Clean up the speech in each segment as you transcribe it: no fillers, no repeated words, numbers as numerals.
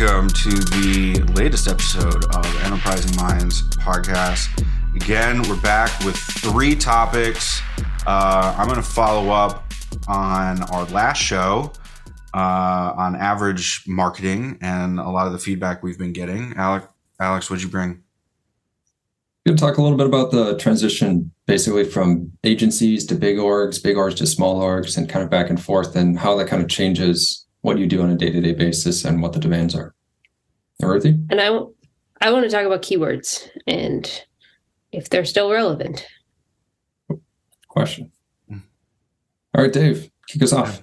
welcome to the latest episode of Enterprising Minds podcast. Again, we're back with 3 topics. I'm going to follow up on our last show on average marketing and a lot of the feedback we've been getting. Alex, what'd you bring? We're going to talk a little bit about the transition basically from agencies to big orgs to small orgs, and kind of back and forth, and how that kind of changes what you do on a day-to-day basis and what the demands are. Ruthi? And I want to talk about keywords and if they're still relevant. Question. All right, Dave, kick us off.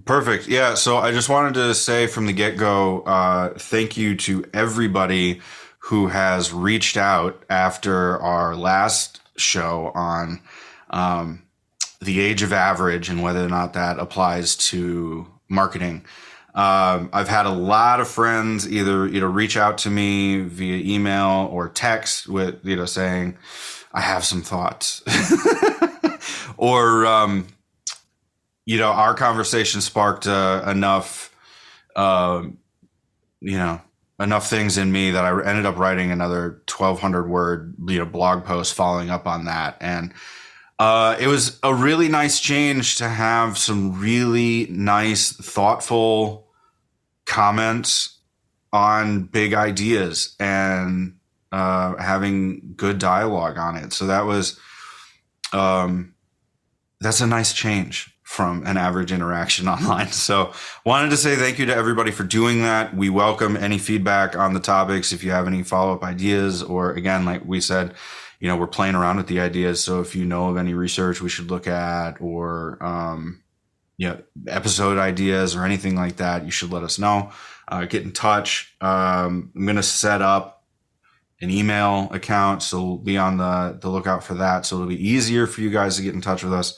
Perfect. Yeah. So I just wanted to say from the get-go, thank you to everybody who has reached out after our last show on the age of average and whether or not that applies to marketing. I've had a lot of friends either reach out to me via email or text with saying, I have some thoughts, or our conversation sparked enough enough things in me that I ended up writing another 1,200 word blog post following up on that. And it was a really nice change to have some really nice, thoughtful comments on big ideas and having good dialogue on it. So that was that's a nice change from an average interaction online. So wanted to say thank you to everybody for doing that. We welcome any feedback on the topics. If you have any follow-up ideas, or again, like we said, we're playing around with the ideas. So if you know of any research we should look at, or, episode ideas or anything like that, you should let us know. Get in touch. I'm going to set up an email account, so be on the lookout for that. So it'll be easier for you guys to get in touch with us.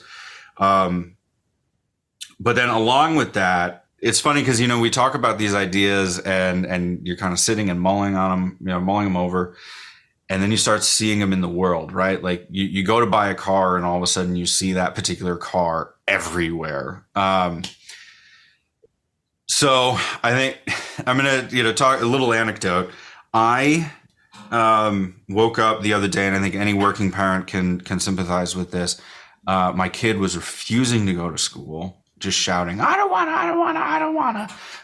But then along with that, it's funny because, we talk about these ideas and you're kind of sitting and mulling on them, mulling them over. And then you start seeing them in the world, right? Like you go to buy a car and all of a sudden you see that particular car everywhere. So I think I'm going to, talk a little anecdote. I woke up the other day, and I think any working parent can sympathize with this. My kid was refusing to go to school, just shouting, I don't want to.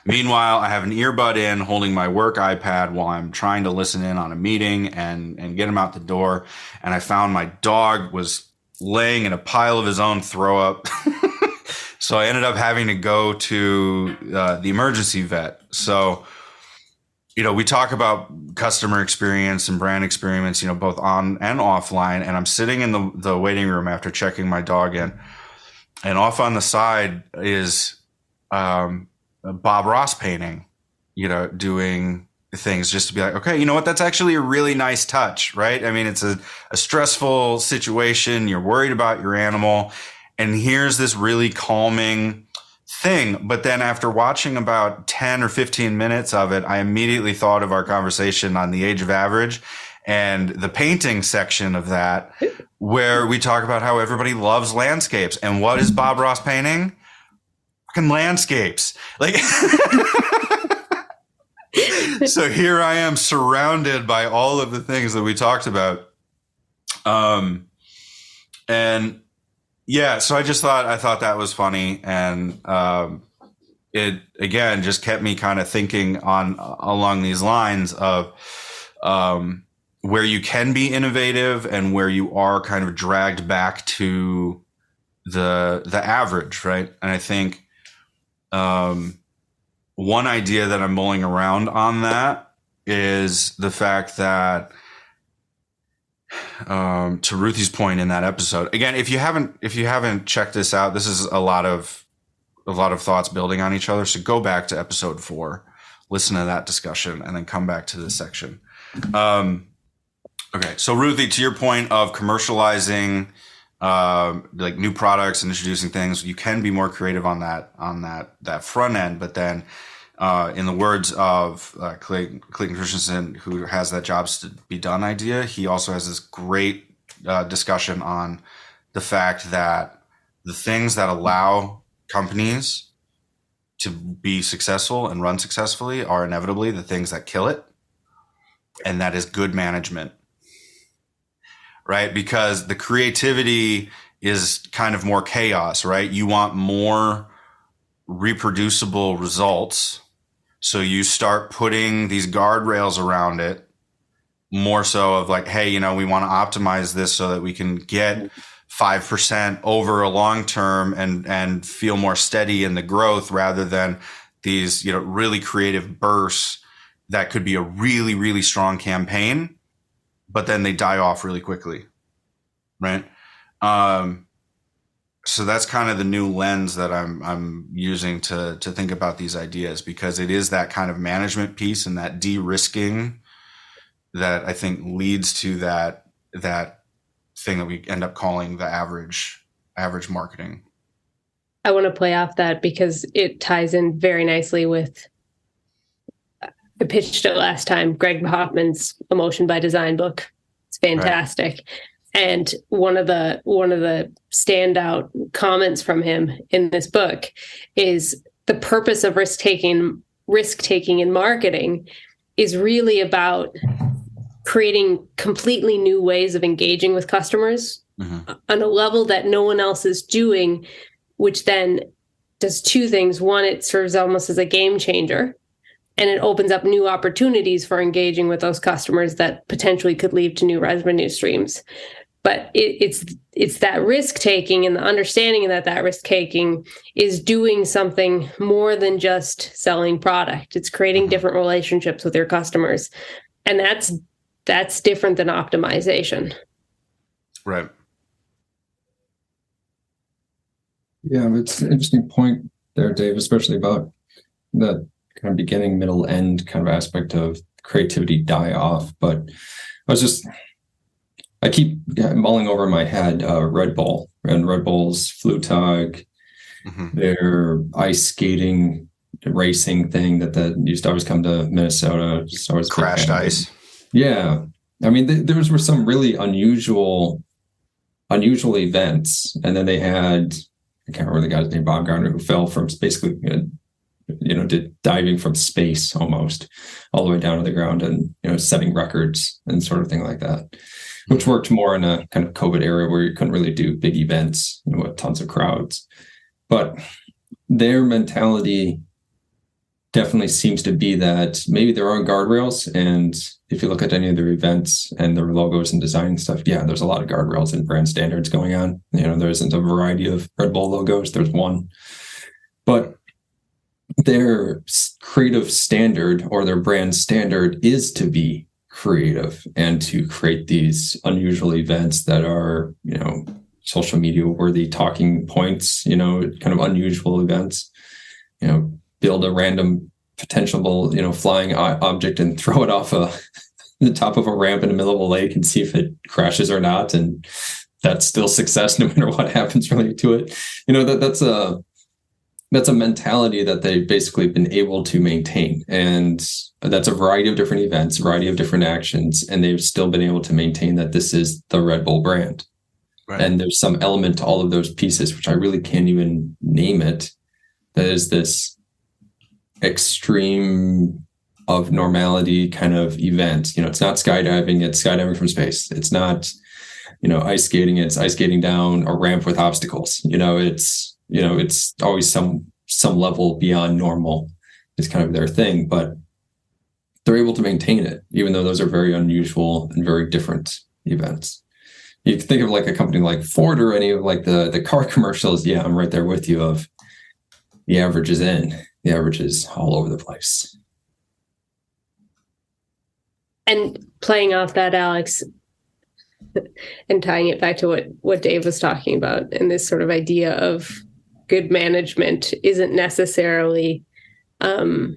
Meanwhile, I have an earbud in, holding my work iPad while I'm trying to listen in on a meeting and get him out the door. And I found my dog was laying in a pile of his own throw up. So I ended up having to go to the emergency vet. So, we talk about customer experience and brand experience, both on and offline. And I'm sitting in the waiting room after checking my dog in. And off on the side is Bob Ross painting, doing things just to be like, okay, that's actually a really nice touch, right? I mean, it's a stressful situation. You're worried about your animal. And here's this really calming thing. But then after watching about 10 or 15 minutes of it, I immediately thought of our conversation on the age of average and the painting section of that, where we talk about how everybody loves landscapes. And what is Bob Ross painting? Fucking landscapes. Like, so here I am surrounded by all of the things that we talked about. And yeah, so I thought that was funny. And it, again, just kept me kind of thinking along these lines of, where you can be innovative and where you are kind of dragged back to the average, right? And I think one idea that I'm mulling around on that is the fact that, to Ruthi's point in that episode, again, if you haven't checked this out, this is a lot of thoughts building on each other. So go back to episode 4, listen to that discussion, and then come back to this section. Okay, so Ruthi, to your point of commercializing like new products and introducing things, you can be more creative on that front end. But then, in the words of Clayton Christensen, who has that jobs to be done idea, he also has this great discussion on the fact that the things that allow companies to be successful and run successfully are inevitably the things that kill it. And that is good management, right? Because the creativity is kind of more chaos, right? You want more reproducible results. So you start putting these guardrails around it, more so of like, hey, we want to optimize this so that we can get 5% over a long term and feel more steady in the growth, rather than these, really creative bursts that could be a really, really strong campaign, but then they die off really quickly. Right. So that's kind of the new lens that I'm using to think about these ideas, because it is that kind of management piece and that de-risking that I think leads to that thing that we end up calling the average marketing. I want to play off that because it ties in very nicely with, I pitched it last time, Greg Hoffman's Emotion by Design book. It's fantastic. Right. And one of the standout comments from him in this book is the purpose of risk taking in marketing is really about creating completely new ways of engaging with customers on a level that no one else is doing, which then does two things. One, it serves almost as a game changer, and it opens up new opportunities for engaging with those customers that potentially could lead to new revenue streams. But it's that risk taking, and the understanding that risk taking is doing something more than just selling product. It's creating different relationships with your customers, and that's different than optimization. Right. Yeah, it's an interesting point there, Dave, especially about the kind of beginning, middle, end kind of aspect of creativity die off. But I keep mulling over in my head Red Bull and Red Bull's Flugtag, their ice skating racing thing that used to always come to Minnesota. Just always crashed ice. Yeah. I mean, those were some really unusual events. And then they had, I can't remember the guy's name, Bob Gardner, who fell from basically, did diving from space almost all the way down to the ground and, setting records and sort of thing like that, which worked more in a kind of COVID era where you couldn't really do big events, with tons of crowds. But their mentality definitely seems to be that maybe there are guardrails. And if you look at any of their events and their logos and design and stuff, yeah, there's a lot of guardrails and brand standards going on. There isn't a variety of Red Bull logos. There's one. But their creative standard or their brand standard is to be creative and to create these unusual events that are, social media worthy talking points, kind of unusual events, build a random potential, flying object and throw it off the top of a ramp in the middle of a lake and see if it crashes or not. And that's still success no matter what happens related to it. That's a mentality that they've basically been able to maintain. And that's a variety of different events, a variety of different actions. And they've still been able to maintain that this is the Red Bull brand. Right. And there's some element to all of those pieces, which I really can't even name it. That is this extreme of normality kind of event. It's not skydiving, it's skydiving from space. It's not, ice skating, it's ice skating down a ramp with obstacles. It's always some level beyond normal is kind of their thing, but they're able to maintain it, even though those are very unusual and very different events. You can think of like a company like Ford or any of like the car commercials. Yeah, I'm right there with you of the average is in. The average is all over the place. And playing off that, Alex, and tying it back to what Dave was talking about, and this sort of idea of good management isn't necessarily, well,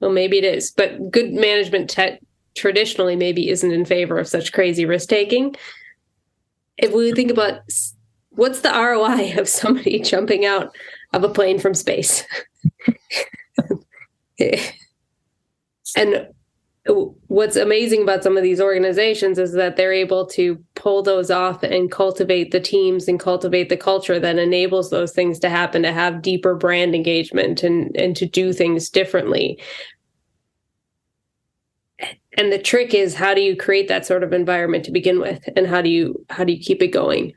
maybe it is, but good management traditionally maybe isn't in favor of such crazy risk taking. If we think about what's the ROI of somebody jumping out of a plane from space, and what's amazing about some of these organizations is that they're able to pull those off and cultivate the teams and cultivate the culture that enables those things to happen, to have deeper brand engagement and to do things differently. And the trick is, how do you create that sort of environment to begin with, and how do you keep it going?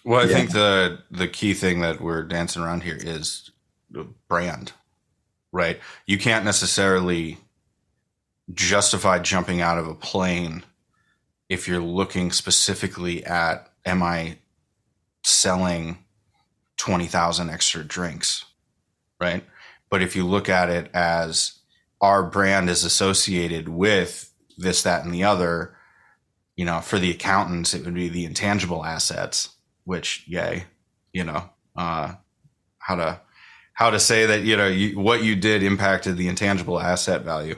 Well, I think the key thing that we're dancing around here is the brand, right? You can't necessarily justify jumping out of a plane if you're looking specifically at, am I selling 20,000 extra drinks, right? But if you look at it as, our brand is associated with this, that, and the other, for the accountants, it would be the intangible assets, which, yay, how to say that, what you did impacted the intangible asset value.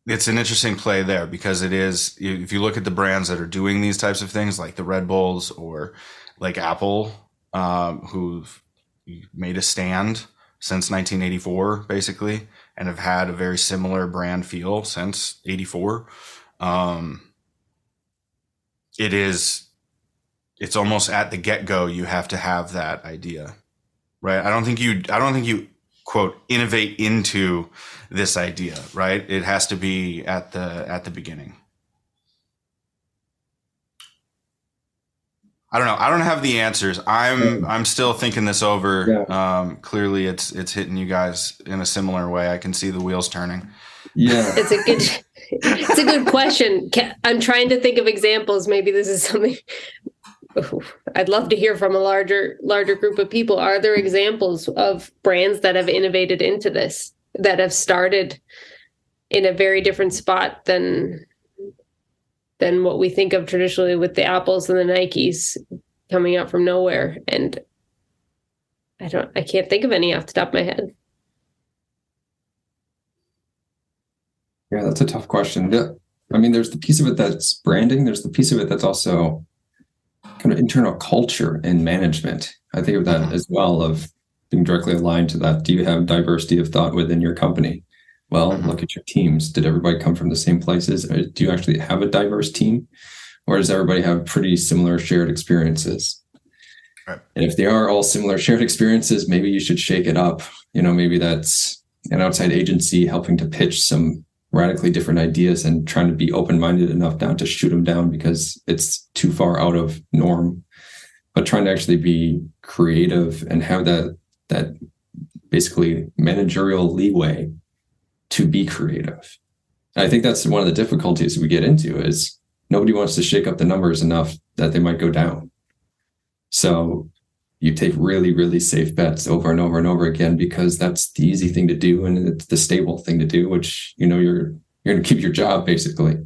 It's an interesting play there, because it is, if you look at the brands that are doing these types of things, like the Red Bulls or like Apple, who've made a stand since 1984, basically, and have had a very similar brand feel since 84. It's almost at the get-go, you have to have that idea, right? I don't think you quote innovate into this idea, right? It has to be at the beginning. I don't know. I don't have the answers. I'm still thinking this over. Yeah. Clearly, it's hitting you guys in a similar way. I can see the wheels turning. Yeah, it's a good question. I'm trying to think of examples. Maybe this is something I'd love to hear from a larger group of people. Are there examples of brands that have innovated into this, that have started in a very different spot than what we think of traditionally, with the Apples and the Nikes coming out from nowhere? And I can't think of any off the top of my head. Yeah, that's a tough question. I mean, there's the piece of it that's branding. There's the piece of it that's also kind of internal culture and management. I think of that as well, of being directly aligned to that. Do you have diversity of thought within your company? Well, look at your teams. Did everybody come from the same places? Or do you actually have a diverse team? Or does everybody have pretty similar shared experiences? Right. And if they are all similar shared experiences, maybe you should shake it up. Maybe that's an outside agency helping to pitch some radically different ideas and trying to be open-minded enough not to shoot them down because it's too far out of norm, but trying to actually be creative and have that basically managerial leeway to be creative. I think that's one of the difficulties we get into, is nobody wants to shake up the numbers enough that they might go down. So you take really, really safe bets over and over and over again, because that's the easy thing to do. And it's the stable thing to do, which, you're going to keep your job basically.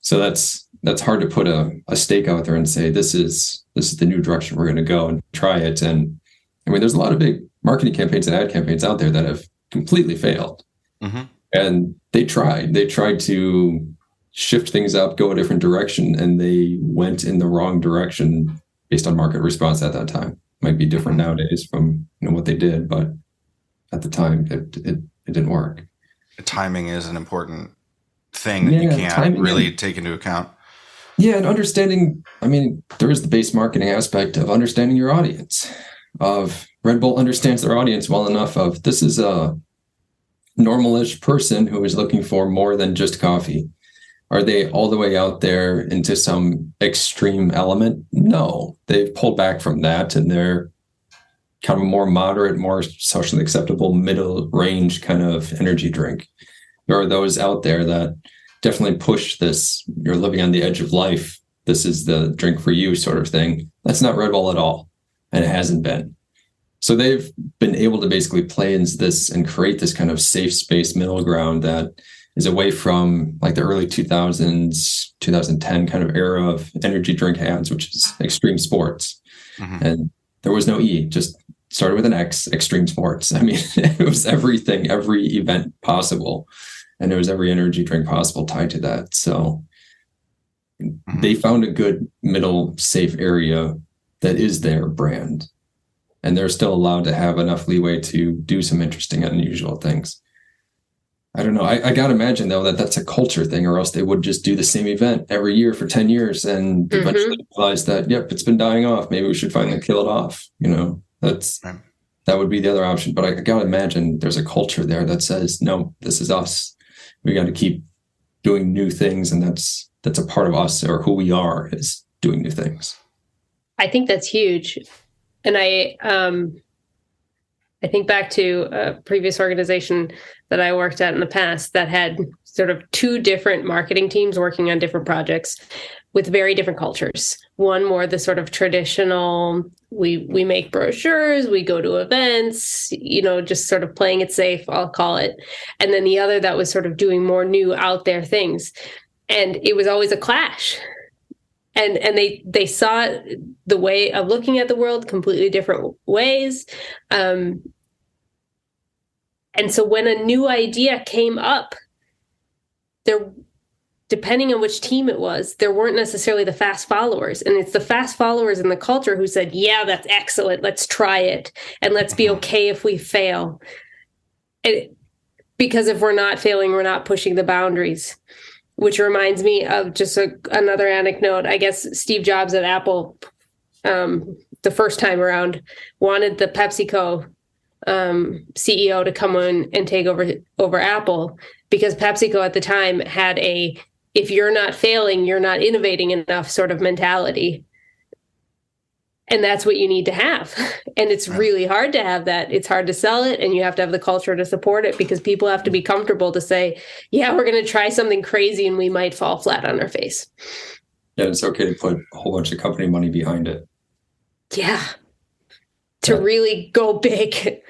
So that's hard to put a stake out there and say, this is the new direction we're going to go, and try it. And I mean, there's a lot of big marketing campaigns and ad campaigns out there that have completely failed. Mm-hmm. And they tried to shift things up, go a different direction, and they went in the wrong direction based on market response at that time. Might be different nowadays from what they did, but at the time it didn't work. Timing is an important thing that you can't really take into account. Yeah, and understanding, I mean, there is the base marketing aspect of understanding your audience. Of Red Bull understands their audience well enough of, this is a normal-ish person who is looking for more than just coffee. Are they all the way out there into some extreme element? No, they've pulled back from that, and they're kind of a more moderate, more socially acceptable, middle range kind of energy drink. There are those out there that definitely push this, you're living on the edge of life, this is the drink for you sort of thing. That's not Red Bull at all, and it hasn't been. So they've been able to basically play into this and create this kind of safe space middle ground that is away from like the early 2000s, 2010 kind of era of energy drink ads, which is extreme sports. Mm-hmm. And there was no E, just started with an X, extreme sports. I mean, it was everything, every event possible. And there was every energy drink possible tied to that. So they found a good middle safe area that is their brand. and they're still allowed to have enough leeway to do some interesting and unusual things. I don't know. I got to imagine, though, that that's a culture thing, or else they would just do the same event every year for 10 years and eventually realize that, yep, it's been dying off. Maybe we should finally kill it off. That would be the other option. But I got to imagine there's a culture there that says, no, this is us. We got to keep doing new things. And that's a part of us, or who we are, is doing new things. I think that's huge. And I think back to a previous organization that I worked at in the past that had sort of two different marketing teams working on different projects with very different cultures. One more the sort of traditional, we make brochures, we go to events, just sort of playing it safe, I'll call it. And then the other that was sort of doing more new out there things. And it was always a clash. And they saw the way of looking at the world completely different ways. And so when a new idea came up, depending on which team it was, there weren't necessarily the fast followers. And it's the fast followers in the culture who said, yeah, that's excellent. Let's try it. And let's be okay if we fail. Because if we're not failing, we're not pushing the boundaries. Which reminds me of just another anecdote. I guess Steve Jobs at Apple, the first time around, wanted the PepsiCo CEO to come in and take over Apple, because PepsiCo at the time had if you're not failing, you're not innovating enough sort of mentality. And that's what you need to have. And it's really hard to have that. It's hard to sell it, and you have to have the culture to support it, because people have to be comfortable to say, yeah, we're going to try something crazy and we might fall flat on our face. Yeah, it's okay to put a whole bunch of company money behind it. Yeah. To really go big.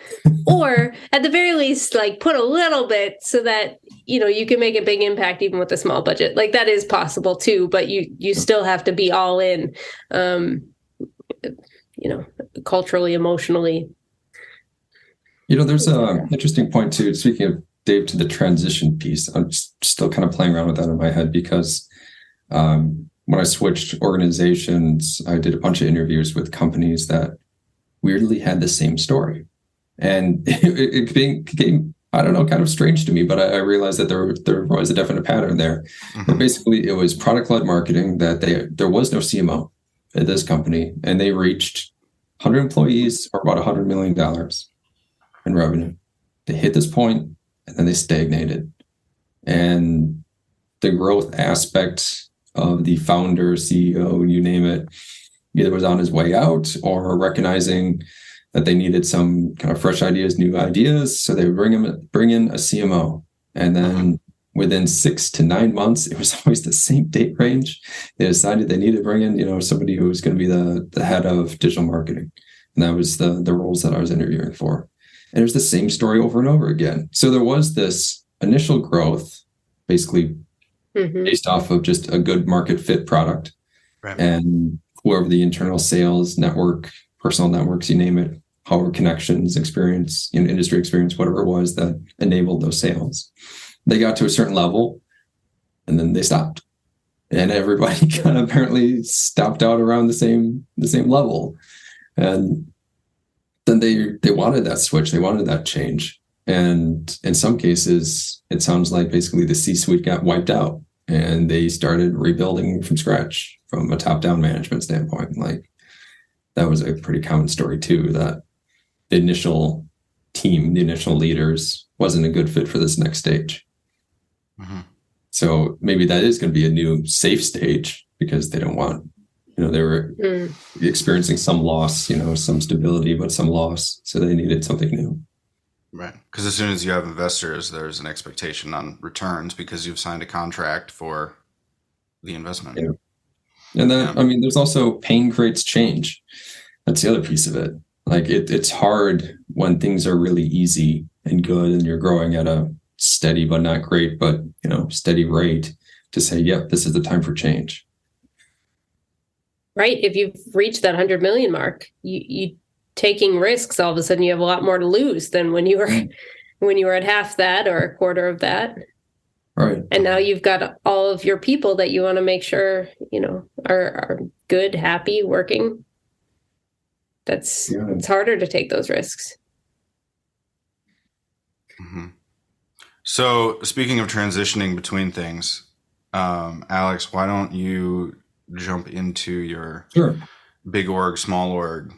Or at the very least, like, put a little bit so that, you can make a big impact even with a small budget. Like, that is possible too, but you still have to be all in. Culturally, emotionally. There's an interesting point too. Speaking of, Dave, to the transition piece, I'm still kind of playing around with that in my head, because when I switched organizations, I did a bunch of interviews with companies that weirdly had the same story. And it became, I don't know, kind of strange to me, but I realized that there was a definite pattern there. But basically, it was product-led marketing, that there was no CMO at this company, and they reached 100 employees, or about $100 million in revenue. They hit this point, and then they stagnated. And the growth aspect of the founder, CEO, you name it, either was on his way out, or recognizing that they needed some kind of fresh ideas, new ideas. So they would bring in a CMO. And then within 6 to 9 months, it was always the same date range. They decided they needed to bring in, somebody who was going to be the head of digital marketing. And that was the roles that I was interviewing for. And it was the same story over and over again. So there was this initial growth, basically based off of just a good market fit product. Right. And whoever the internal sales network, personal networks, you name it, however connections, experience, industry experience, whatever it was that enabled those sales. They got to a certain level, and then they stopped. And everybody kind of apparently stopped out around the same level. And then they wanted that switch. They wanted that change. And in some cases, it sounds like basically the C-suite got wiped out, and they started rebuilding from scratch from a top-down management standpoint. Like, that was a pretty common story too, that the initial team, the initial leaders, wasn't a good fit for this next stage. So maybe that is going to be a new safe stage, because they don't want, they were experiencing some loss, some stability, but some loss. So they needed something new. Right. Because as soon as you have investors, there's an expectation on returns, because you've signed a contract for the investment. Yeah. And then, there's also pain creates change. That's the other piece of it. Like, it's hard when things are really easy and good, and you're growing at a steady but not great, but steady rate, to say, yep, this is the time for change. Right. If you've reached that 100 million mark, you taking risks, all of a sudden you have a lot more to lose than when you were at half that or a quarter of that. Right. And now you've got all of your people that you want to make sure, are good, happy, working. it's harder to take those risks. Mm-hmm. So speaking of transitioning between things, Alex, why don't you jump into your big org, small org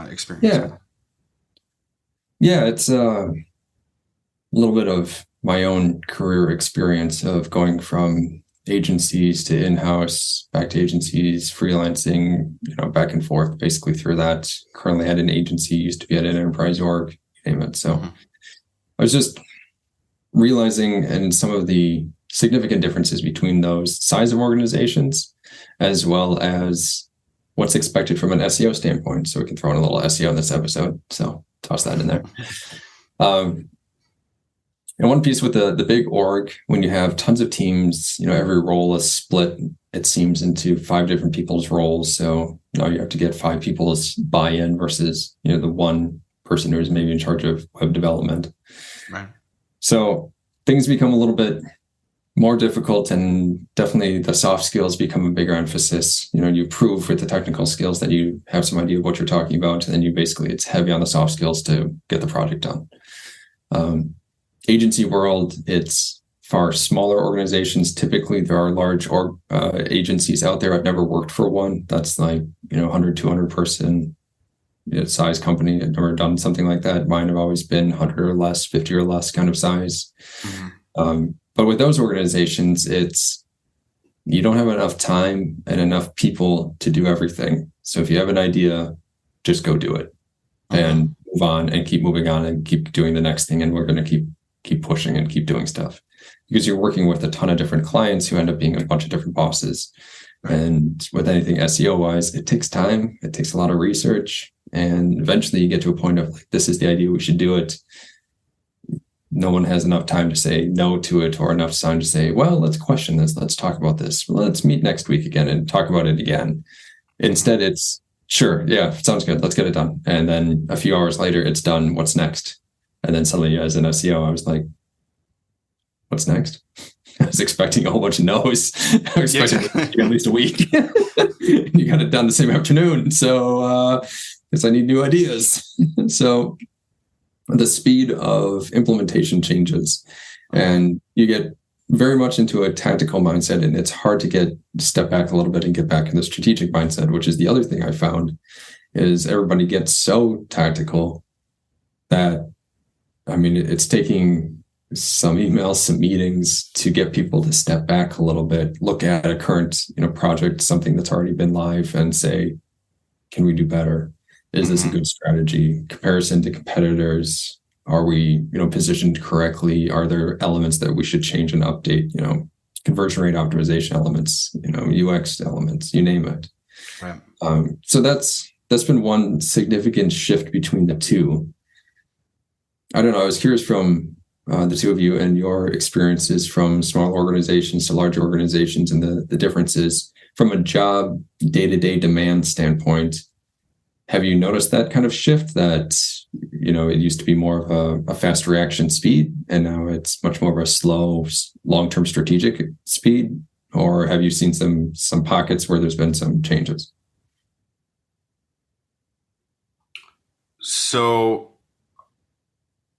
experience? Yeah, it's a little bit of my own career experience of going from agencies to in-house, back to agencies, freelancing, back and forth basically through that. Currently at an agency, used to be at an enterprise org, name it. So I was just realizing and some of the significant differences between those size of organizations, as well as what's expected from an SEO standpoint. So we can throw in a little SEO in this episode. So toss that in there. And one piece with the big org, when you have tons of teams, every role is split, it seems, into 5 different people's roles. So now you have to get 5 people's buy-in versus, the one person who is maybe in charge of web development. Right. So things become a little bit more difficult, and definitely the soft skills become a bigger emphasis. You prove with the technical skills that you have some idea of what you're talking about, and then it's heavy on the soft skills to get the project done. Agency world, it's far smaller organizations. Typically, there are large agencies out there. I've never worked for one that's like 100, 200 person size company. I've never done something like that. Mine have always been 100 or less, 50 or less kind of size. Mm-hmm. But with those organizations, you don't have enough time and enough people to do everything. So if you have an idea, just go do it and move on and keep moving on and keep doing the next thing. And we're going to keep pushing and keep doing stuff, because you're working with a ton of different clients who end up being a bunch of different bosses. Right. And with anything SEO wise, it takes time. It takes a lot of research. And eventually you get to a point of like, this is the idea, we should do it. No one has enough time to say no to it, or enough time to say, well, let's question this. Let's talk about this. Let's meet next week again and talk about it again. Instead, it's sure. Yeah, sounds good. Let's get it done. And then a few hours later, it's done. What's next? And then suddenly as an SEO, I was like, what's next? I was expecting a whole bunch of no's. I was expecting at least a week. You got it done the same afternoon. So guess I need new ideas. So the speed of implementation changes, and you get very much into a tactical mindset, and it's hard to step back a little bit and get back in the strategic mindset, which is the other thing I found is everybody gets so tactical that, it's taking some emails, some meetings to get people to step back a little bit, look at a current, project, something that's already been live, and say, can we do better? Is this a good strategy? Comparison to competitors. Are we, positioned correctly? Are there elements that we should change and update? Conversion rate optimization elements, UX elements, you name it. Right. So that's been one significant shift between the two. I don't know. I was curious from the two of you and your experiences from small organizations to large organizations, and the differences from a job day-to-day demand standpoint. Have you noticed that kind of shift, that, it used to be more of a fast reaction speed, and now it's much more of a slow, long-term strategic speed? Or have you seen some pockets where there's been some changes? So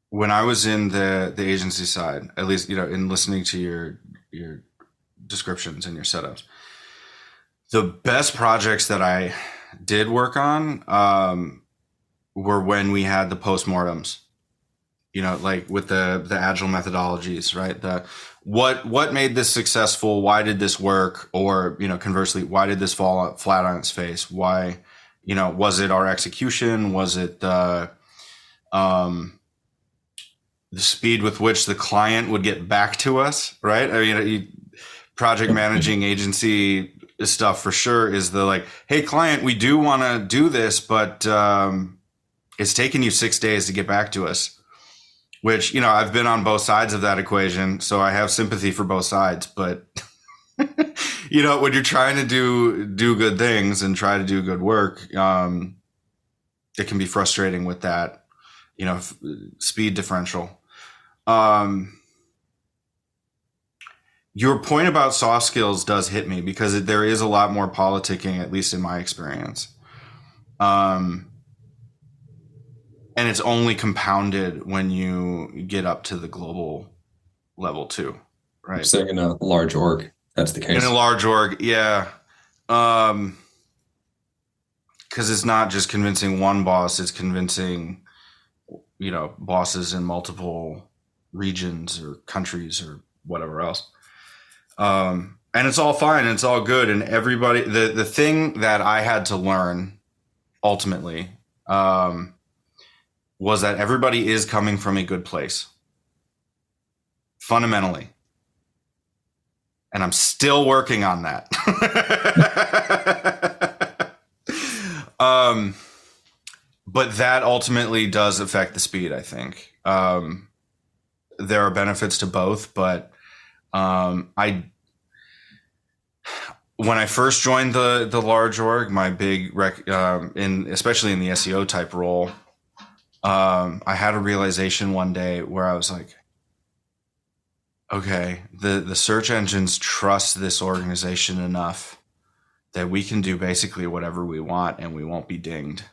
when I was in the agency side, at least, in listening to your descriptions and your setups, the best projects that I did work on were when we had the postmortems, like with the agile methodologies, right? What made this successful? Why did this work? Or, conversely, why did this fall flat on its face? Why, was it our execution? Was it the speed with which the client would get back to us, right? Project managing agency stuff for sure is the like, hey, client, we do want to do this, but it's taken you 6 days to get back to us, which, I've been on both sides of that equation, so I have sympathy for both sides. But, when you're trying to do good things and try to do good work, it can be frustrating with that, speed differential. Your point about soft skills does hit me, because there is a lot more politicking, at least in my experience. And it's only compounded when you get up to the global level too, right? Saying in a large org, that's the case. In a large org, yeah. Because it's not just convincing one boss, it's convincing, bosses in multiple regions or countries or whatever else. And it's all fine. And it's all good. And everybody, the thing that I had to learn ultimately, was that everybody is coming from a good place, fundamentally. And I'm still working on that. But that ultimately does affect the speed, I think. There are benefits to both, but when I first joined the large org, my big especially in the SEO type role, I had a realization one day where I was like, okay, the search engines trust this organization enough that we can do basically whatever we want and we won't be dinged.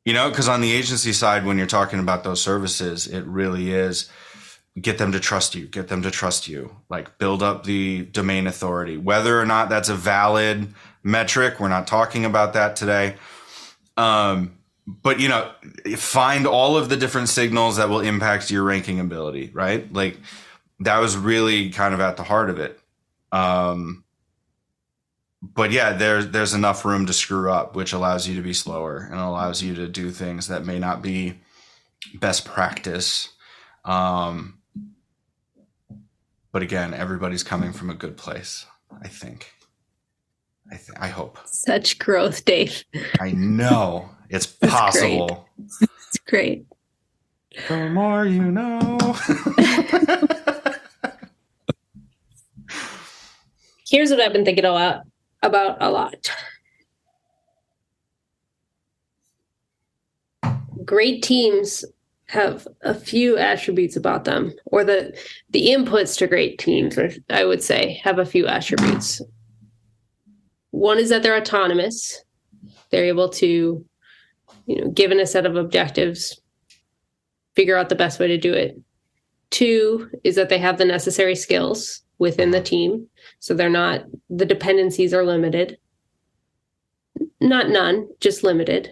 Because on the agency side, when you're talking about those services, it really is get them to trust you, like build up the domain authority, whether or not that's a valid metric. We're not talking about that today. But, find all of the different signals that will impact your ranking ability, right? Like that was really kind of at the heart of it. But yeah, there's enough room to screw up, which allows you to be slower and allows you to do things that may not be best practice. But again, everybody's coming from a good place, I think. I hope. Such growth, Dave. I know. It's possible. It's great. The more you know. Here's what I've been thinking about a lot. Great teams have a few attributes about them, or the inputs to great teams, or I would say, have a few attributes. One is that they're autonomous. They're able to, given a set of objectives, figure out the best way to do it. Two is that they have the necessary skills within the team. So the dependencies are limited. Not none, just limited.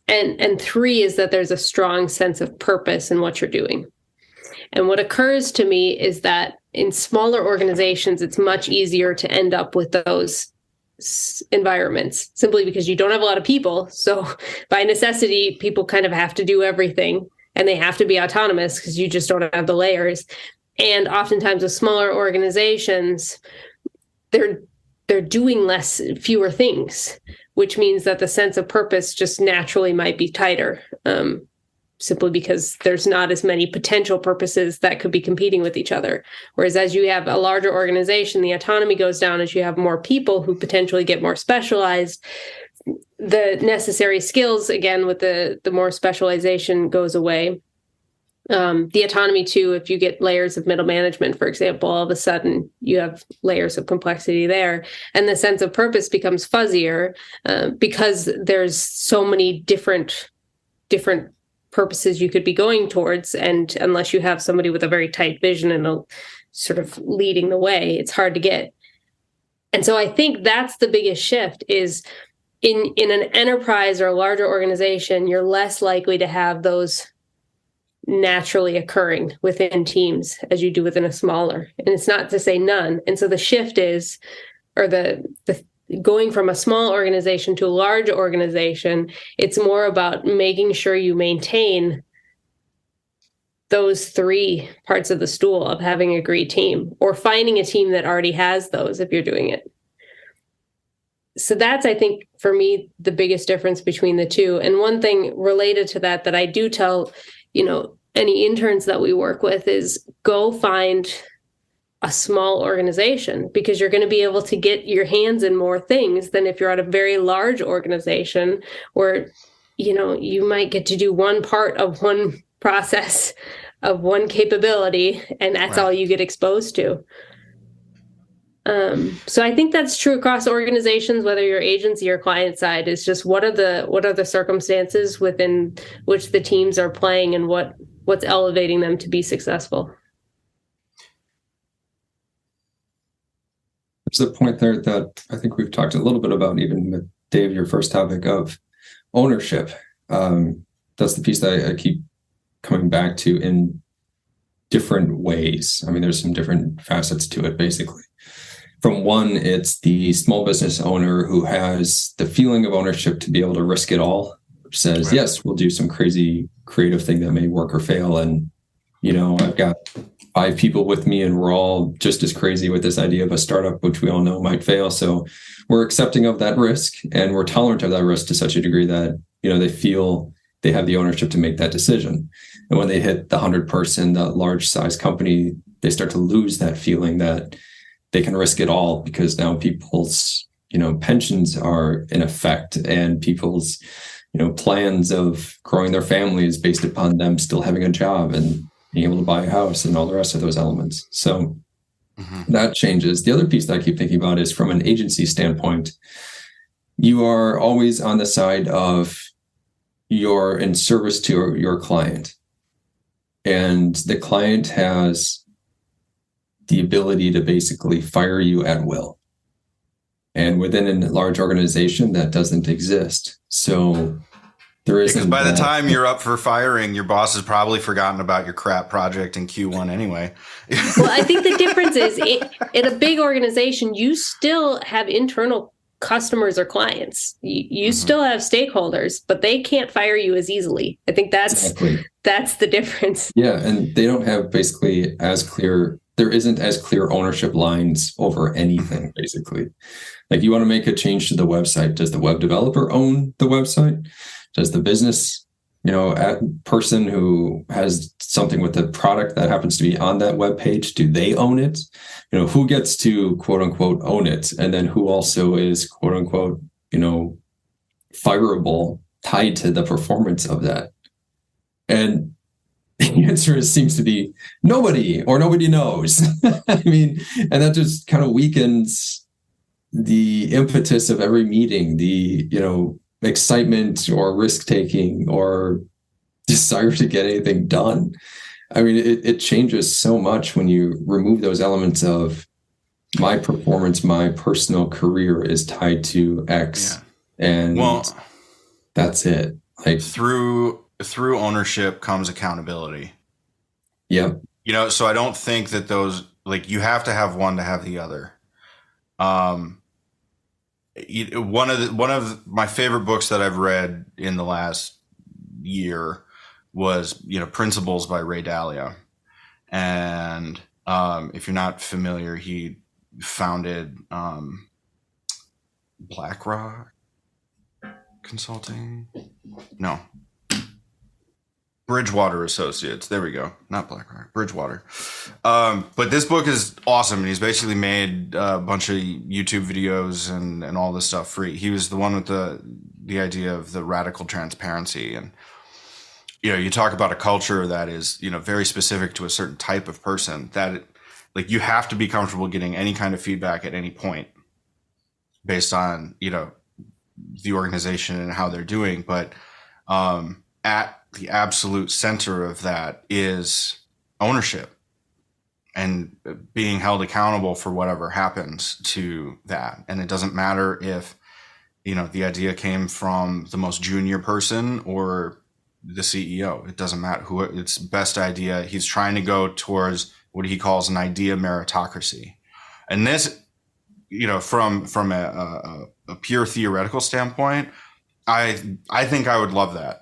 And three is that there's a strong sense of purpose in what you're doing. And what occurs to me is that in smaller organizations, it's much easier to end up with those environments simply because you don't have a lot of people. So by necessity, people kind of have to do everything and they have to be autonomous because you just don't have the layers. And oftentimes with smaller organizations, they're doing fewer things, which means that the sense of purpose just naturally might be tighter, simply because there's not as many potential purposes that could be competing with each other. Whereas as you have a larger organization, the autonomy goes down as you have more people who potentially get more specialized. The necessary skills, again, with the more specialization goes away. The autonomy too, if you get layers of middle management, for example, all of a sudden you have layers of complexity there. And the sense of purpose becomes fuzzier because there's so many different purposes you could be going towards. And unless you have somebody with a very tight vision and a sort of leading the way, it's hard to get. And so I think that's the biggest shift is in an enterprise or a larger organization, you're less likely to have those naturally occurring within teams as you do within a smaller. And it's not to say none. And so the shift is, or the going from a small organization to a large organization, it's more about making sure you maintain those three parts of the stool of having a great team, or finding a team that already has those if you're doing it. So that's, I think, for me, the biggest difference between the two. And one thing related to that I do tell, any interns that we work with is go find a small organization, because you're going to be able to get your hands in more things than if you're at a very large organization where, you might get to do one part of one process of one capability, and that's all you get exposed to. So I think that's true across organizations, whether you're agency or client side, is just what are the circumstances within which the teams are playing and what's elevating them to be successful. There's a point there that I think we've talked a little bit about, even with Dave, your first topic of ownership. That's the piece that I keep coming back to in different ways. I mean, there's some different facets to it, basically. From one, it's the small business owner who has the feeling of ownership to be able to risk it all, which says, right, yes, we'll do some crazy creative thing that may work or fail. And, I've got 5 people with me and we're all just as crazy with this idea of a startup, which we all know might fail. So we're accepting of that risk and we're tolerant of that risk to such a degree that, they feel they have the ownership to make that decision. And when they hit the 100-person, that large size company, they start to lose that feeling that they can risk it all, because now people's, pensions are in effect, and people's, plans of growing their families based upon them still having a job and being able to buy a house and all the rest of those elements. So that changes. The other piece that I keep thinking about is from an agency standpoint, you are always on the side of you're in service to your client, and the client has the ability to basically fire you at will. And within a large organization, that doesn't exist. So there isn't. Because by the time you're up for firing, your boss has probably forgotten about your crap project in Q1 anyway. Well, I think the difference is in a big organization, you still have internal customers or clients. You still have stakeholders, but they can't fire you as easily. I think that's the difference. Yeah, and they don't have basically there isn't as clear ownership lines over anything, basically. Like, you want to make a change to the website. Does the web developer own the website? Does the business, person who has something with the product that happens to be on that web page, do they own it? Who gets to quote unquote own it? And then who also is quote unquote, fireable, tied to the performance of that? And the answer seems to be nobody, or nobody knows. I mean, and that just kind of weakens the impetus of every meeting, the, excitement or risk taking or desire to get anything done. I mean, it changes so much when you remove those elements of my performance, my personal career is tied to X, and that's it. Like, through ownership comes accountability. Yep. So I don't think that those, like, you have to have one to have the other. One of my favorite books that I've read in the last year was, Principles by Ray Dalio. And if you're not familiar, he founded BlackRock Consulting. No. Bridgewater Associates. There we go. Not BlackRock, Bridgewater. But this book is awesome. And he's basically made a bunch of YouTube videos and all this stuff free. He was the one with the idea of the radical transparency. And, you talk about a culture that is, very specific to a certain type of person, that you have to be comfortable getting any kind of feedback at any point based on, the organization and how they're doing. But at the absolute center of that is ownership and being held accountable for whatever happens to that. And it doesn't matter if, the idea came from the most junior person or the CEO. It doesn't matter who it's best idea. He's trying to go towards what he calls an idea meritocracy. And this, from a pure theoretical standpoint, I think I would love that.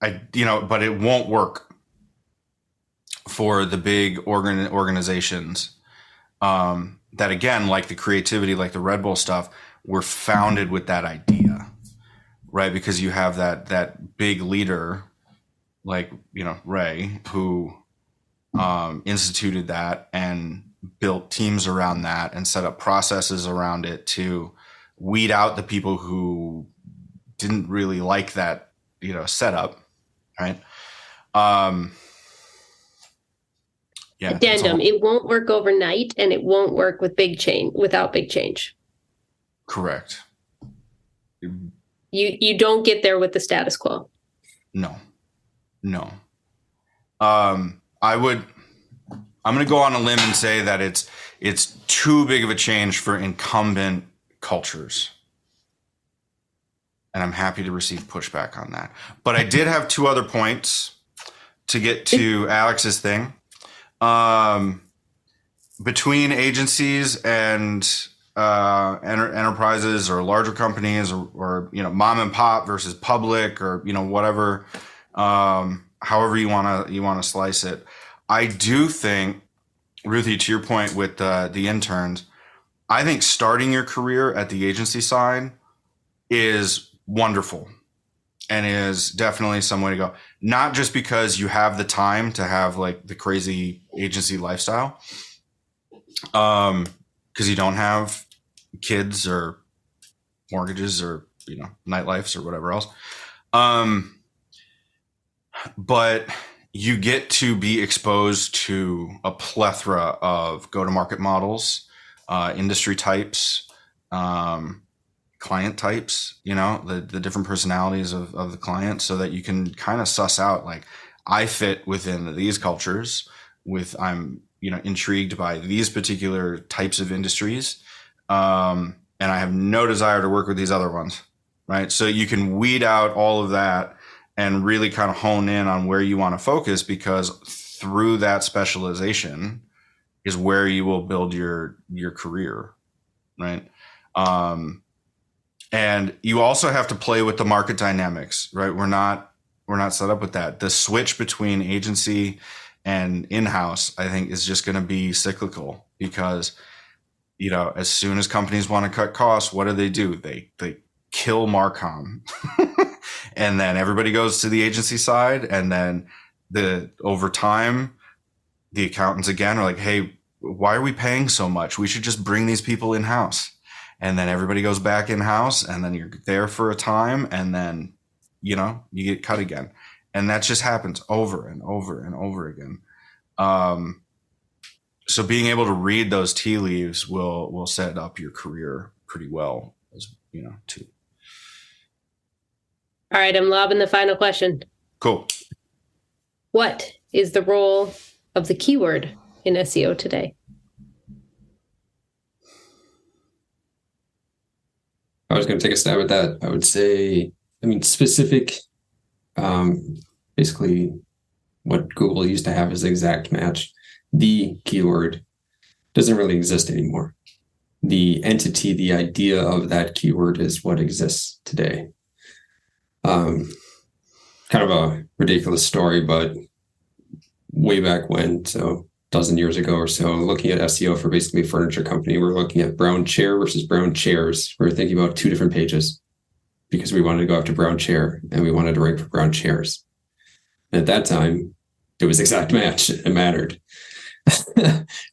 But it won't work for the big organizations that, again, like the creativity, like the Red Bull stuff, were founded with that idea, right? Because you have that big leader, like, Ray, who instituted that and built teams around that and set up processes around it to weed out the people who didn't really like that, setup. Right. Yeah. Addendum: it won't work overnight, and it won't work with without big change. Correct. You don't get there with the status quo. No. I'm going to go on a limb and say that it's too big of a change for incumbent cultures. And I'm happy to receive pushback on that. But I did have two other points to get to Alex's thing. Between agencies and enterprises or larger companies or mom and pop versus public or whatever, however you want to slice it. I do think, Ruthi, to your point with the interns, I think starting your career at the agency side is wonderful and is definitely some way to go. Not just because you have the time to have like the crazy agency lifestyle, because you don't have kids or mortgages or nightlifes or whatever else, but you get to be exposed to a plethora of go-to-market models, industry types, client types, the different personalities of the client, so that you can kind of suss out, like, I fit within these cultures I'm intrigued by these particular types of industries. And I have no desire to work with these other ones. Right. So you can weed out all of that and really kind of hone in on where you want to focus, because through that specialization is where you will build your career. Right. And you also have to play with the market dynamics, right? We're not set up with that. The switch between agency and in-house, I think, is just going to be cyclical, because, as soon as companies want to cut costs, what do? They kill Marcom. And then everybody goes to the agency side. And then over time, the accountants again are like, hey, why are we paying so much? We should just bring these people in-house. And then everybody goes back in-house, and then you're there for a time, and then, you get cut again. And that just happens over and over and over again. So being able to read those tea leaves will set up your career pretty well, too. All right, I'm lobbing the final question. Cool. What is the role of the keyword in SEO today? I was going to take a stab at that. I would say, specific, basically what Google used to have as exact match. The keyword doesn't really exist anymore. The entity, the idea of that keyword is what exists today. Kind of a ridiculous story, but way back when, so a dozen years ago or so, looking at SEO for basically a furniture company, we're looking at brown chair versus brown chairs. We were thinking about two different pages because we wanted to go after brown chair and we wanted to rank for brown chairs. And at that time, it was exact match. It mattered.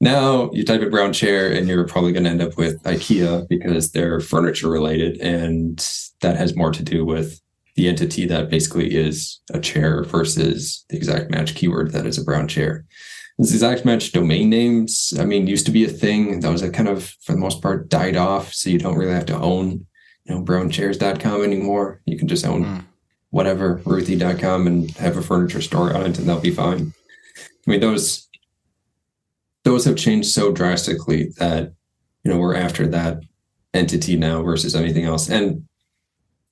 Now you type in brown chair and you're probably going to end up with IKEA because they're furniture related, and that has more to do with the entity that basically is a chair versus the exact match keyword that is a brown chair. This exact match domain names, used to be a thing. That was kind of, for the most part, died off. So you don't really have to own, brownchairs.com anymore. You can just own whatever, Ruthi.com, and have a furniture store on it, and they'll be fine. Those have changed so drastically that, we're after that entity now versus anything else. And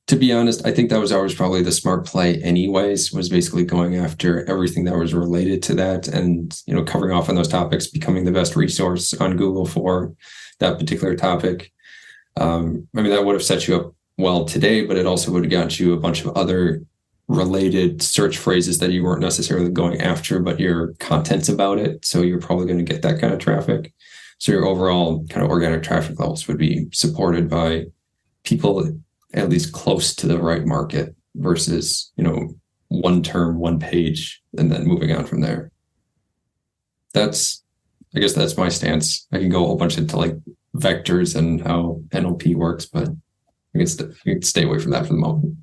to be honest, I think that was always probably the smart play anyways, was basically going after everything that was related to that and, covering off on those topics, becoming the best resource on Google for that particular topic. That would have set you up well today, but it also would have got you a bunch of other related search phrases that you weren't necessarily going after, but your content's about it. So you're probably going to get that kind of traffic. So your overall kind of organic traffic levels would be supported by people at least close to the right market versus, one term, one page, and then moving on from there. I guess that's my stance. I can go a whole bunch into like vectors and how NLP works, but you can stay away from that for the moment.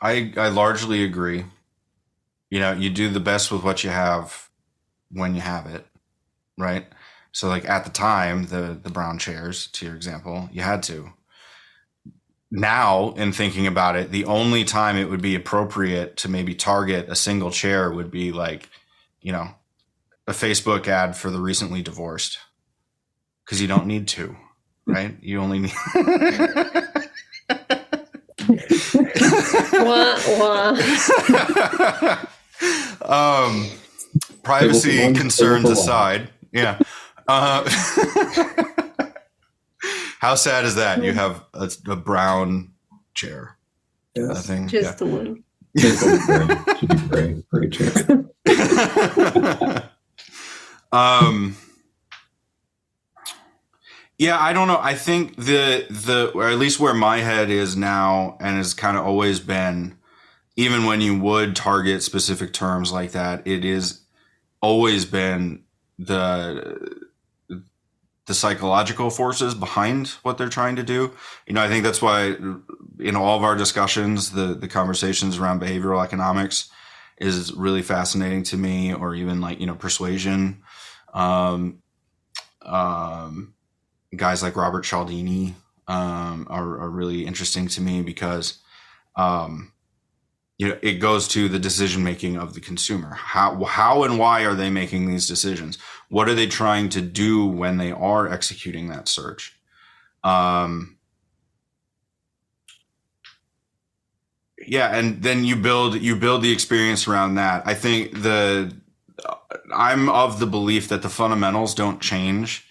I largely agree. You do the best with what you have when you have it, right? So like at the time, the brown chairs, to your example, you had to. Now, in thinking about it, the only time it would be appropriate to maybe target a single chair would be like, a Facebook ad for the recently divorced, because you don't need to, right? You only need. Wah, wah. Privacy concerns aside, yeah. How sad is that? You have a brown chair. Yes. Nothing. Just the one. Should be gray chair. Yeah, I don't know. I think or at least where my head is now, and has kind of always been, even when you would target specific terms like that, it is always been the psychological forces behind what they're trying to do. I think that's why in all of our discussions, the conversations around behavioral economics is really fascinating to me, or even like, persuasion. Guys like Robert Cialdini are really interesting to me because, it goes to the decision making of the consumer. How and why are they making these decisions? What are they trying to do when they are executing that search? And then you build the experience around that. I think I'm of the belief that the fundamentals don't change.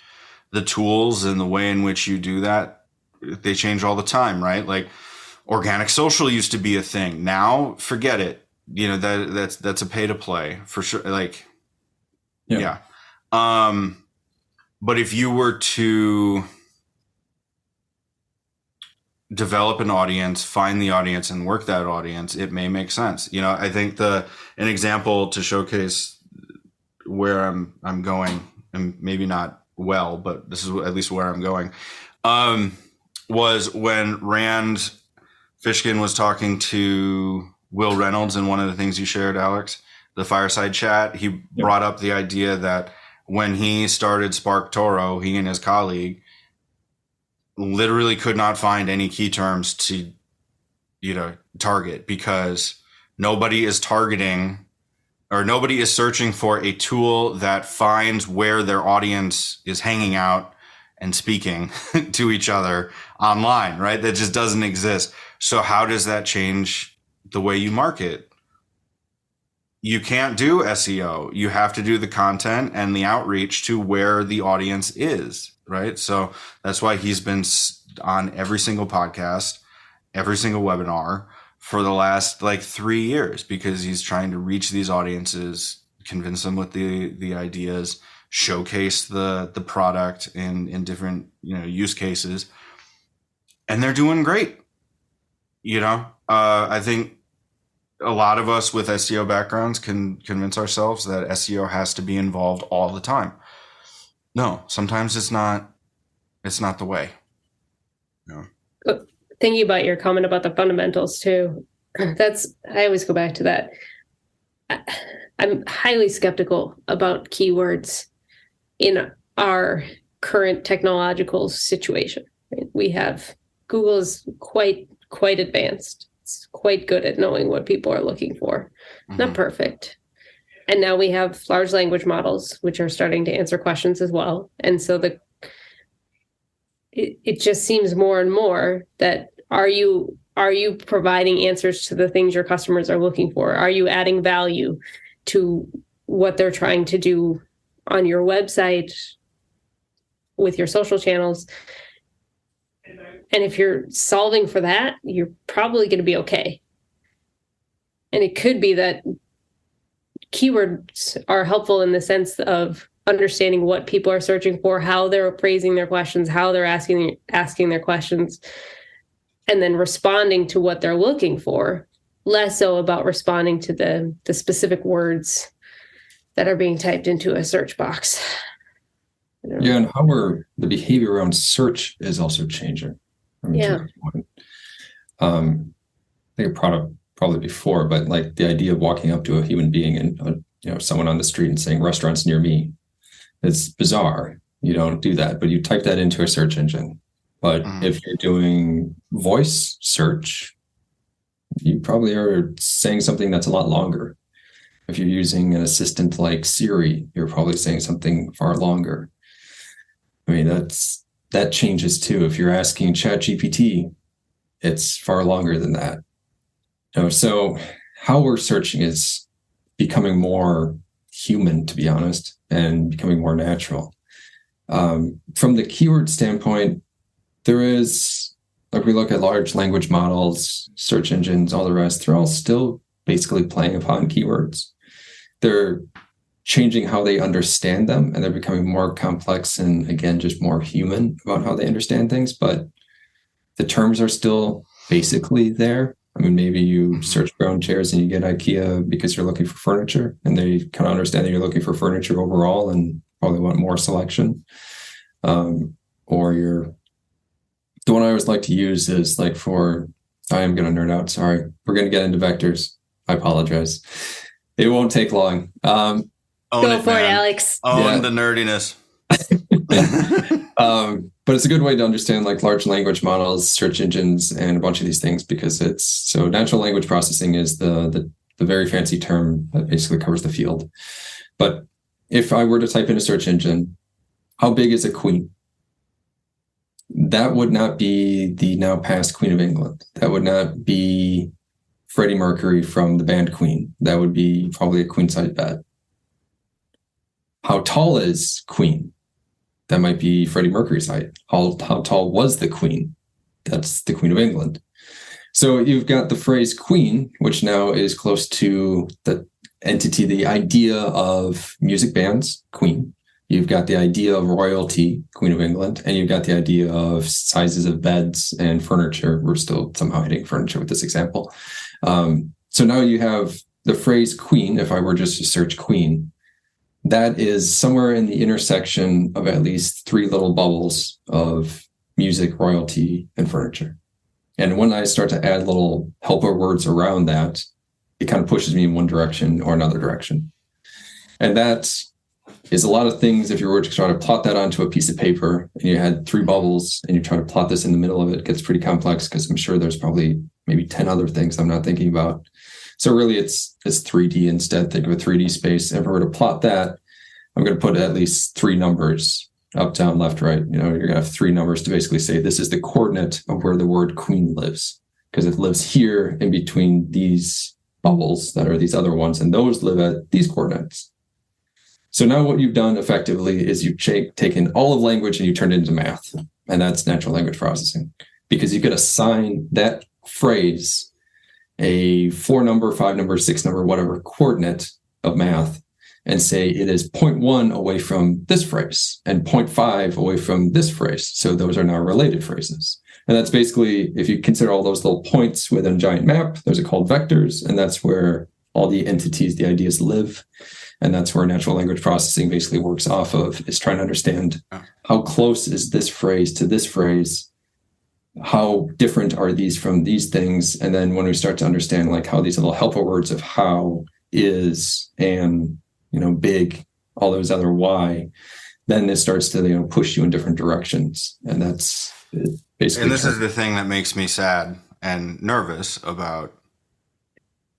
The tools and the way in which you do that, they change all the time, right? Like organic social used to be a thing. Now, forget it. That's a pay to play for sure. Like, yeah. But if you were to develop an audience, find the audience, and work that audience, it may make sense. I think an example to showcase where I'm going, and maybe not well, but this is at least where I'm going, was when Rand Fishkin was talking to Will Reynolds in one of the things you shared, Alex, the fireside chat. He brought up the idea that when he started Spark Toro, he and his colleague literally could not find any key terms to, target, because nobody is targeting, or nobody is searching for a tool that finds where their audience is hanging out and speaking to each other online, right? That just doesn't exist. So how does that change the way you market? You can't do SEO. You have to do the content and the outreach to where the audience is, right? So that's why he's been on every single podcast, every single webinar for the last 3 years, because he's trying to reach these audiences, convince them with the ideas, showcase the product in different use cases, and they're doing great. I think a lot of us with SEO backgrounds can convince ourselves that SEO has to be involved all the time. No, sometimes it's not the way. Thinking about your comment about the fundamentals too, I always go back to that. I'm highly skeptical about keywords in our current technological situation. Right? We have Google is quite advanced. It's quite good at knowing what people are looking for. Mm-hmm. Not perfect. And now we have large language models, which are starting to answer questions as well. And so it just seems more and more that are you providing answers to the things your customers are looking for? Are you adding value to what they're trying to do on your website, with your social channels? And if you're solving for that, you're probably going to be okay. And it could be that keywords are helpful in the sense of understanding what people are searching for, how they're phrasing their questions, how they're asking their questions, and then responding to what they're looking for, less so about responding to the specific words that are being typed into a search box. Yeah, and how the behavior around search is also changing. Yeah. I think a product probably before, but like the idea of walking up to a human being and someone on the street and saying restaurants near me, it's bizarre. You don't do that, but you type that into a search engine. But if you're doing voice search, you probably are saying something that's a lot longer. If you're using an assistant like Siri, you're probably saying something far longer. I mean, that changes too. If you're asking ChatGPT, it's far longer than that. So how we're searching is becoming more human, to be honest, and becoming more natural. From the keyword standpoint, there is, like we look at large language models, search engines, all the rest, they're all still basically playing upon keywords. They're changing how they understand them, and they're becoming more complex and, again, just more human about how they understand things. But the terms are still basically there. I mean, maybe you search ground chairs and you get IKEA because you're looking for furniture, and they kind of understand that you're looking for furniture overall and probably want more selection. Or the one I always like to use is like I am going to nerd out. Sorry. We're going to get into vectors. I apologize. It won't take long. Go for it, Alex. Own the nerdiness. But it's a good way to understand like large language models, search engines, and a bunch of these things, because natural language processing is the very fancy term that basically covers the field. But if I were to type in a search engine, how big is a queen? That would not be the now past Queen of England. That would not be Freddie Mercury from the band Queen. That would be probably a queen size bed. How tall is Queen? That might be Freddie Mercury's height. How tall was the Queen? That's the Queen of England. So you've got the phrase queen, which now is close to the entity, the idea of music bands, Queen. You've got the idea of royalty, Queen of England, and you've got the idea of sizes of beds and furniture. We're still somehow hitting furniture with this example. So now you have the phrase queen. If I were just to search queen, that is somewhere in the intersection of at least three little bubbles of music, royalty, and furniture. And when I start to add little helper words around that, it kind of pushes me in one direction or another direction. And that is a lot of things. If you were to try to plot that onto a piece of paper and you had three bubbles and you try to plot this in the middle of it, it gets pretty complex, because I'm sure there's probably maybe 10 other things I'm not thinking about. So really it's 3D instead. Think of a 3D space. If I were to plot that, I'm going to put at least three numbers, up, down, left, right. You're going to have three numbers to basically say this is the coordinate of where the word queen lives, because it lives here in between these bubbles that are these other ones, and those live at these coordinates. So now what you've done effectively is you've taken all of language and you turned it into math, and that's natural language processing, because you could assign that phrase a 4-number, 5-number, 6-number, whatever coordinate of math, and say it is 0.1 away from this phrase and 0.5 away from this phrase. So those are now related phrases. And that's basically, if you consider all those little points within a giant map, those are called vectors. And that's where all the entities, the ideas live. And that's where natural language processing basically works off of, is trying to understand how close is this phrase to this phrase? How different are these from these things? And then when we start to understand like how these little helper words of how, is, and, big, all those other why, then it starts to, push you in different directions. And that's basically. And this is the thing that makes me sad and nervous about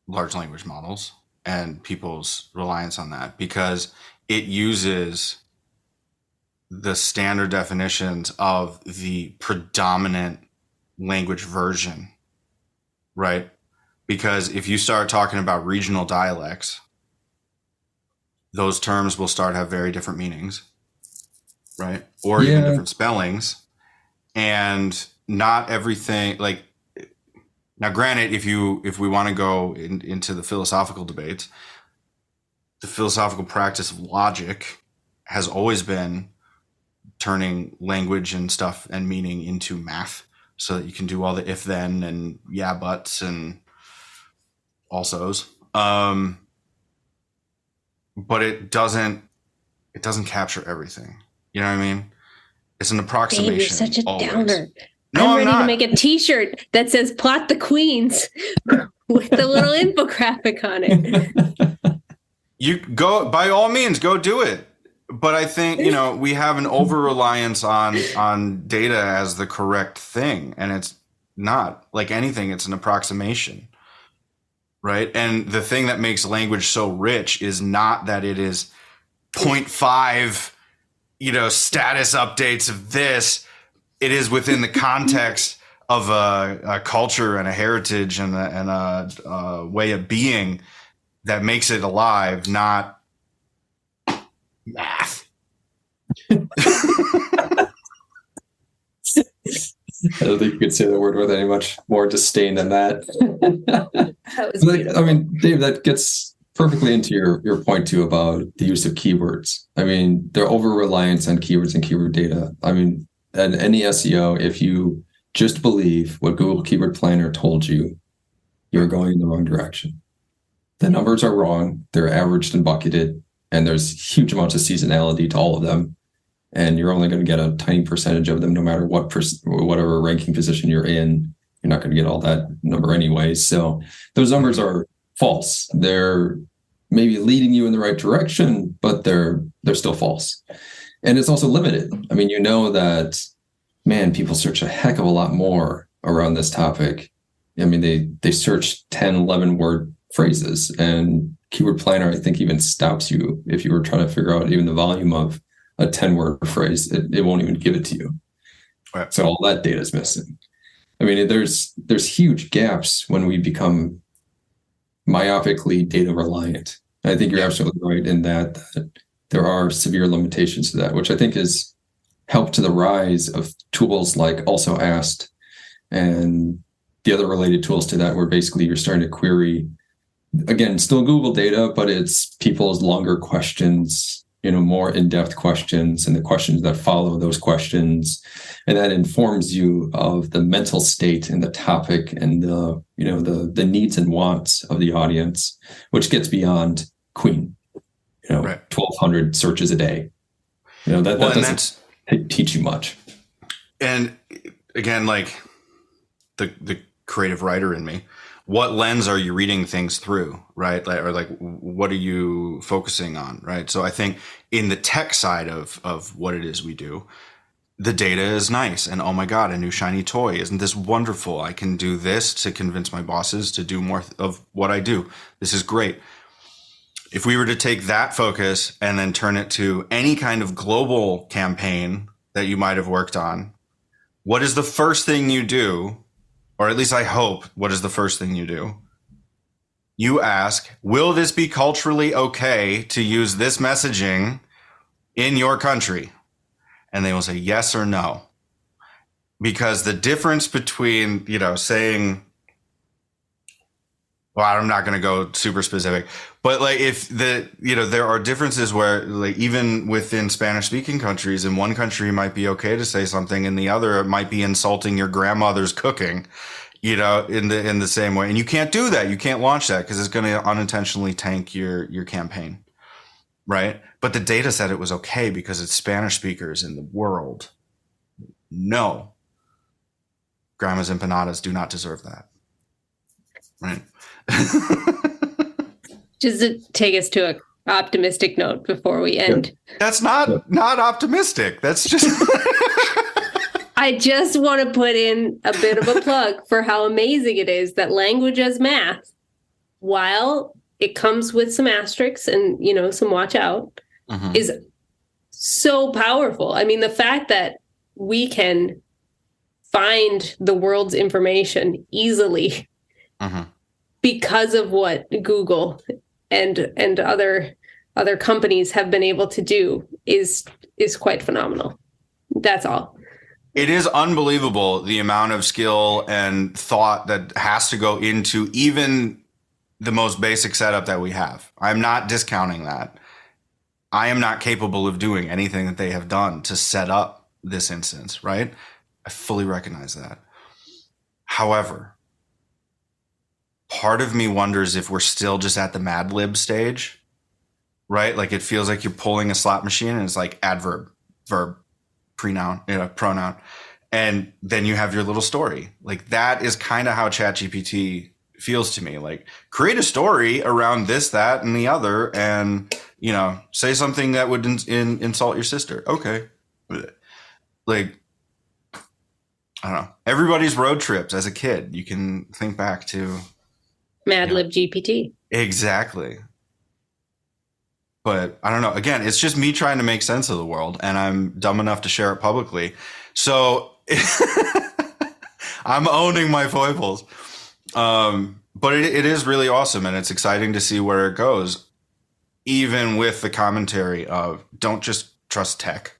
large language models and people's reliance on that, because it uses the standard definitions of the predominant language version, right? Because if you start talking about regional dialects, those terms will start to have very different meanings, right? Or even different spellings. And not everything, like, now granted, if we want to go into the philosophical debates, the philosophical practice of logic has always been turning language and stuff and meaning into math, so that you can do all the if then and yeah buts and alsos. But it doesn't capture everything. You know what I mean? It's an approximation. Dave, you're such a always. downer. No, I'm ready not. to make a t-shirt that says plot the queens. with the little infographic on it. You go, by all means, go do it. But I think, we have an over-reliance on data as the correct thing. And it's not. Like anything, it's an approximation. Right? And the thing that makes language so rich is not that it is 0.5, status updates of this. It is within the context of a culture and a heritage and a way of being that makes it alive, not math. I don't think you could say the word with any much more disdain than that. That was beautiful. I mean, Dave, that gets perfectly into your point too about the use of keywords. I mean, their over-reliance on keywords and keyword data. I mean, in any SEO, if you just believe what Google Keyword Planner told you, you're going in the wrong direction. The numbers are wrong. They're averaged and bucketed, and there's huge amounts of seasonality to all of them. And you're only going to get a tiny percentage of them, no matter whatever ranking position you're in. You're not going to get all that number anyway. So those numbers are false. They're maybe leading you in the right direction, but they're still false. And it's also limited. I mean, that, man, people search a heck of a lot more around this topic. I mean, they search 10, 11 word phrases, and Keyword Planner, I think, even stops you if you were trying to figure out even the volume of a 10-word phrase. It won't even give it to you. Right. So all that data is missing. I mean, there's huge gaps when we become myopically data reliant. I think you're absolutely right in that there are severe limitations to that, which I think has helped to the rise of tools like Also Asked and the other related tools to that, where basically you're starting to query, again, still Google data, but it's people's longer questions, more in-depth questions, and the questions that follow those questions. And that informs you of the mental state and the topic and the needs and wants of the audience, which gets beyond Queen, right. 1,200 searches a day. That doesn't teach you much. And again, like the creative writer in me, what lens are you reading things through, right? Like what are you focusing on, right? So I think in the tech side of what it is we do, the data is nice. And oh my God, a new shiny toy. Isn't this wonderful? I can do this to convince my bosses to do more of what I do. This is great. If we were to take that focus and then turn it to any kind of global campaign that you might have worked on, what is the first thing you do? Or at least I hope, what is the first thing you do? You ask, will this be culturally okay to use this messaging in your country? And they will say yes or no. Because the difference between, saying, well, I'm not going to go super specific, but like if there are differences where, like, even within Spanish speaking countries, in one country it might be okay to say something, in the other it might be insulting your grandmother's cooking, in the same way. And you can't do that. You can't launch that because it's going to unintentionally tank your campaign. Right. But the data said it was okay because it's Spanish speakers in the world. No. Grandmas empanadas do not deserve that. Right. Just to take us to an optimistic note before we end. That's not optimistic. That's just... I just want to put in a bit of a plug for how amazing it is that language as math, while it comes with some asterisks and, some watch out, is so powerful. I mean, the fact that we can find the world's information easily because of what Google and other companies have been able to do is quite phenomenal. That's all. It is unbelievable the amount of skill and thought that has to go into even the most basic setup that we have. I'm not discounting that. I am not capable of doing anything that they have done to set up this instance, right? I fully recognize that. However, part of me wonders if we're still just at the Mad Lib stage, right? Like it feels like you're pulling a slot machine and it's like adverb, verb, pronoun. And then you have your little story. Like that is kind of how ChatGPT feels to me. Like, create a story around this, that, and the other, and, you know, say something that would insult your sister. Okay. Like, I don't know. Everybody's road trips as a kid. You can think back to Mad Lib GPT. Exactly. But I don't know. Again, it's just me trying to make sense of the world, and I'm dumb enough to share it publicly. So I'm owning my foibles. But it is really awesome, and it's exciting to see where it goes, even with the commentary of don't just trust tech,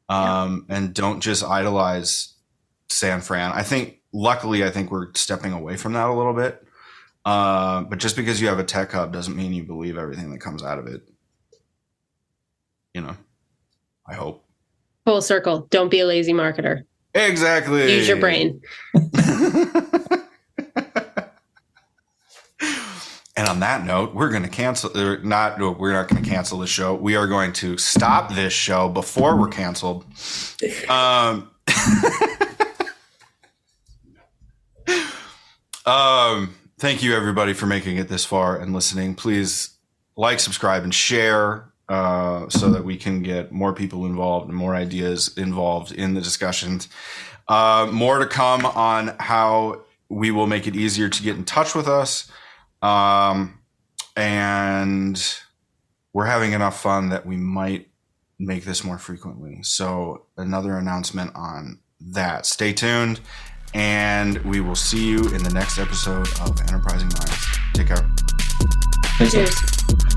and don't just idolize San Fran. Luckily, I think we're stepping away from that a little bit. But just because you have a tech hub doesn't mean you believe everything that comes out of it. You know, I hope. Full circle. Don't be a lazy marketer. Exactly. Use your brain. And on that note, we're going to cancel. We're not going to cancel the show. We are going to stop this show before we're canceled. Thank you, everybody, for making it this far and listening. Please like, subscribe, and share so that we can get more people involved and more ideas involved in the discussions. More to come on how we will make it easier to get in touch with us. And we're having enough fun that we might make this more frequently. So another announcement on that. Stay tuned, and we will see you in the next episode of Enterprising Minds. Take care. Thanks. Cheers.